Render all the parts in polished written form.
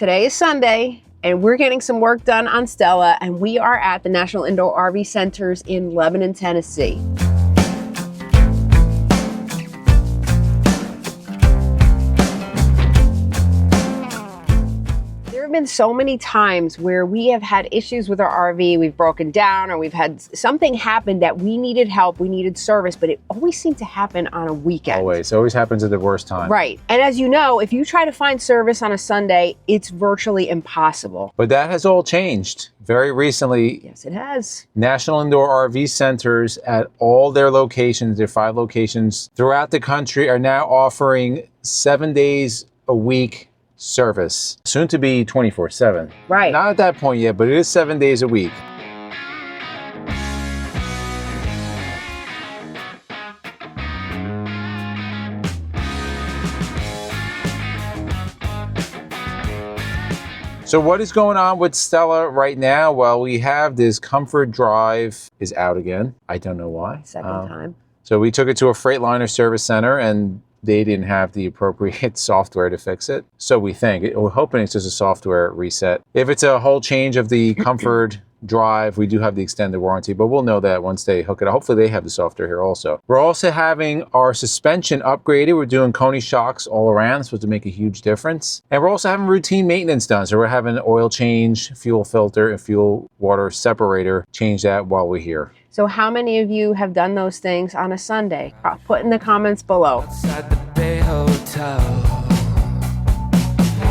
Today is Sunday, and we're getting some work done on Stella, and we are at the National Indoor RV Centers in Lebanon, Tennessee. There have been so many times where we have had issues with our RV, we've broken down, or we've had something happen that we needed help, we needed service, but it always seemed to happen on a weekend. Always happens at the worst time. Right, and as you know, if you try to find service on a Sunday, it's virtually impossible. But that has all changed very recently. Yes, it has. National Indoor RV Centers at all their locations, their 5 locations throughout the country, are now offering 7 days a week service, soon to be 24/7. Right. Not at that point yet, but it is 7 days a week. So what is going on with Stella right now? Well, we have this comfort drive is out again. I don't know why. Second time. So we took it to a Freightliner service center, and they didn't have the appropriate software to fix it. So we think, we're hoping it's just a software reset. If it's a whole change of the comfort drive, we do have the extended warranty, but we'll know that once they hook it up. Hopefully they have the software here also. We're also having our suspension upgraded. We're doing Coney shocks all around. It's supposed to make a huge difference. And we're also having routine maintenance done. So we're having an oil change, fuel filter, and fuel water separator. Change that while we're here. So how many of you have done those things on a Sunday? Put in the comments below. Outside the Bay Hotel.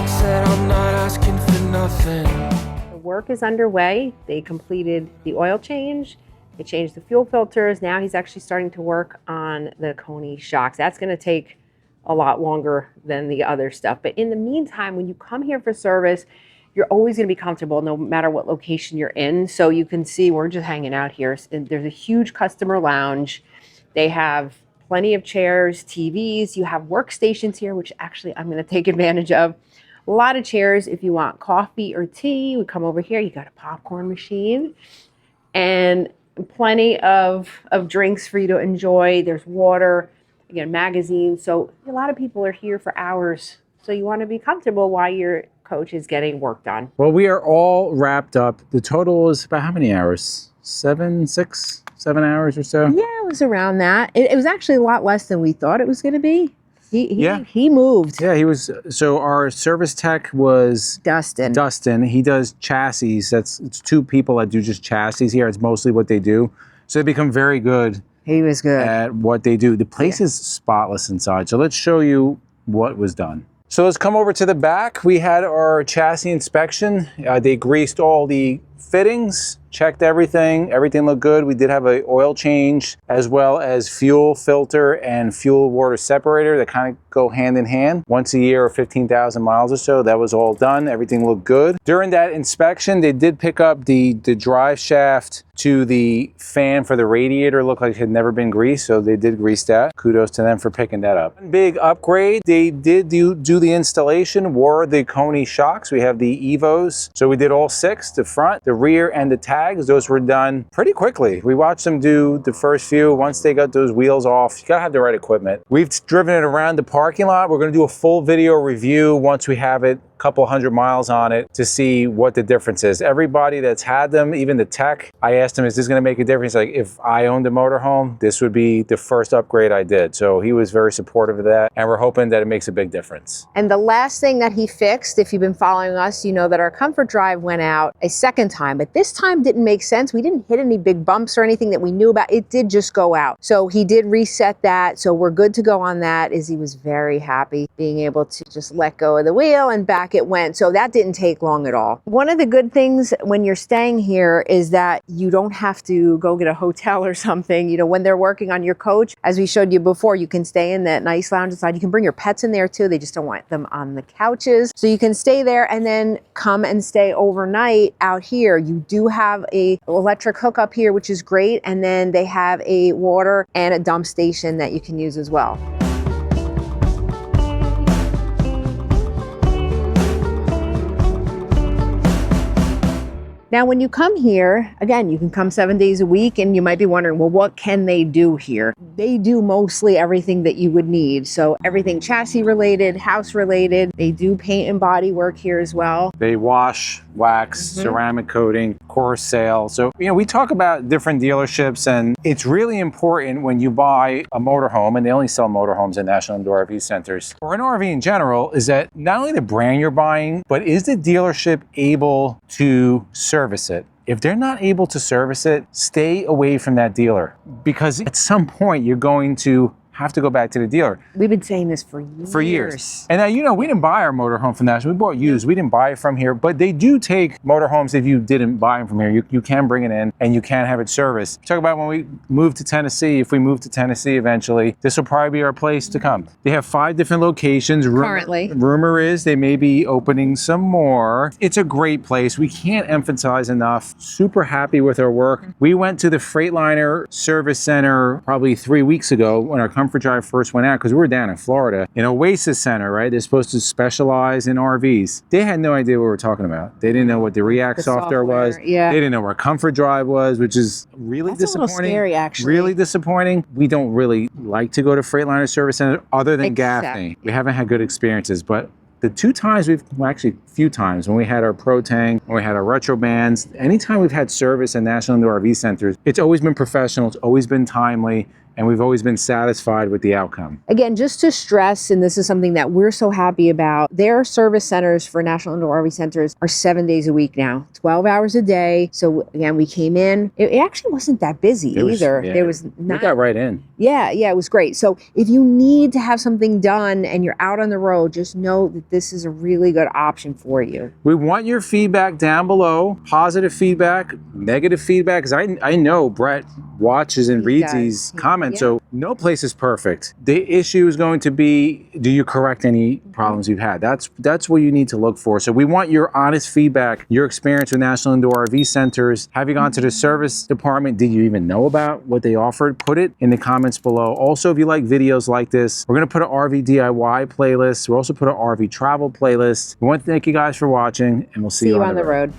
Said I'm not asking for nothing. The work is underway. They completed the oil change. They changed the fuel filters. Now he's actually starting to work on the Coney shocks. That's going to take a lot longer than the other stuff. But in the meantime, when you come here for service, you're always going to be comfortable no matter what location you're in. So you can see we're just hanging out here. And there's a huge customer lounge. They have plenty of chairs, TVs. You have workstations here, which actually I'm going to take advantage of. A lot of chairs if you want coffee or tea. We come over here. You got a popcorn machine and plenty of drinks for you to enjoy. There's water, again, magazines. So a lot of people are here for hours. So you want to be comfortable while your coach is getting work done. Well, we are all wrapped up. The total is about how many hours? 7 hours or so? Yeah, it was around that. It was actually a lot less than we thought it was going to be. He moved. Yeah, he was. So our service tech was Dustin. He does chassis. It's 2 people that do just chassis here. It's mostly what they do. So they become very good. He was good at what they do. The place is spotless inside. So let's show you what was done. So let's come over to the back. We had our chassis inspection. They greased all the fittings, checked everything. Everything looked good. We did have an oil change as well as fuel filter and fuel water separator that kind of go hand in hand. Once a year or 15,000 miles or so, that was all done. Everything looked good. During that inspection, they did pick up the drive shaft to the fan for the radiator. Looked like it had never been greased, so they did grease that. Kudos to them for picking that up. Big upgrade. They did do the installation, wore the Coney shocks. We have the Evos. So we did all 6, the front, the rear, and the tags. Those were done pretty quickly. We watched them do the first few. Once they got those wheels off, you gotta have the right equipment. We've driven it around the parking lot. We're gonna do a full video review once we have it, couple 100 miles on it, to see what the difference is. Everybody that's had them, even the tech, I asked him, is this gonna make a difference? Like, if I owned a motorhome, this would be the first upgrade I did. So he was very supportive of that, and we're hoping that it makes a big difference. And the last thing that he fixed, if you've been following us, you know that our comfort drive went out a second time, but this time didn't make sense. We didn't hit any big bumps or anything that we knew about. It did just go out. So he did reset that. So we're good to go on that. Izzy was very happy being able to just let go of the wheel, and back it went. So that didn't take long at all. One of the good things when you're staying here is that you don't have to go get a hotel or something. You know, when they're working on your coach, as we showed you before, you can stay in that nice lounge inside. You can bring your pets in there too. They just don't want them on the couches. So you can stay there and then come and stay overnight out here. You do have a electric hookup here, which is great. And then they have a water and a dump station that you can use as well. Now, when you come here, again, you can come 7 days a week, and you might be wondering, well, what can they do here? They do mostly everything that you would need. So everything chassis related, house related. They do paint and body work here as well. They wash, wax, ceramic coating, course sale. So, we talk about different dealerships, and it's really important when you buy a motorhome, and they only sell motorhomes at National Indoor RV Centers, or an RV in general, is that not only the brand you're buying, but is the dealership able to service it? If they're not able to service it, stay away from that dealer, because at some point you're going to have to go back to the dealer. We've been saying this for years. And now, we didn't buy our motorhome from National. We bought used. We didn't buy it from here, but they do take motorhomes. If you didn't buy them from here, you can bring it in and you can have it serviced. Talk about when we move to Tennessee. If we move to Tennessee eventually, this will probably be our place to come. They have 5 different locations. Currently. Rumor is they may be opening some more. It's a great place. We can't emphasize enough. Super happy with our work. We went to the Freightliner Service Center probably 3 weeks ago when our Comfort Drive first went out, because we were down in Florida, in Oasis Center, right? They're supposed to specialize in RVs. They had no idea what we were talking about. They didn't know what the React software was. Yeah. They didn't know where Comfort Drive was, which is really That's disappointing. a little scary, actually. Really disappointing. We don't really like to go to Freightliner Service Center other than Gaffney. We haven't had good experiences, but the 2 times actually a few times, when we had our Pro Tank, when we had our retro bands, anytime we've had service at National Indoor RV Centers, it's always been professional, it's always been timely, and we've always been satisfied with the outcome. Again, just to stress, and this is something that we're so happy about, their service centers for National Indoor RV Centers are 7 days a week now, 12 hours a day. So again, we came in, it actually wasn't that busy either. Yeah, there was we not, got right in. Yeah, it was great. So if you need to have something done and you're out on the road, just know that this is a really good option for you. We want your feedback down below, positive feedback, negative feedback, because I know Brett watches and reads these comments. So no place is perfect. The issue is going to be, do you correct any problems you've had? That's what you need to look for. So we want your honest feedback, your experience with National Indoor RV Centers. Have you gone to the service department? Did you even know about what they offered? Put it in the comments below. Also, if you like videos like this, we're going to put an RV DIY playlist. We'll also put an RV travel playlist. We want to thank you guys for watching, and we'll see you on the road.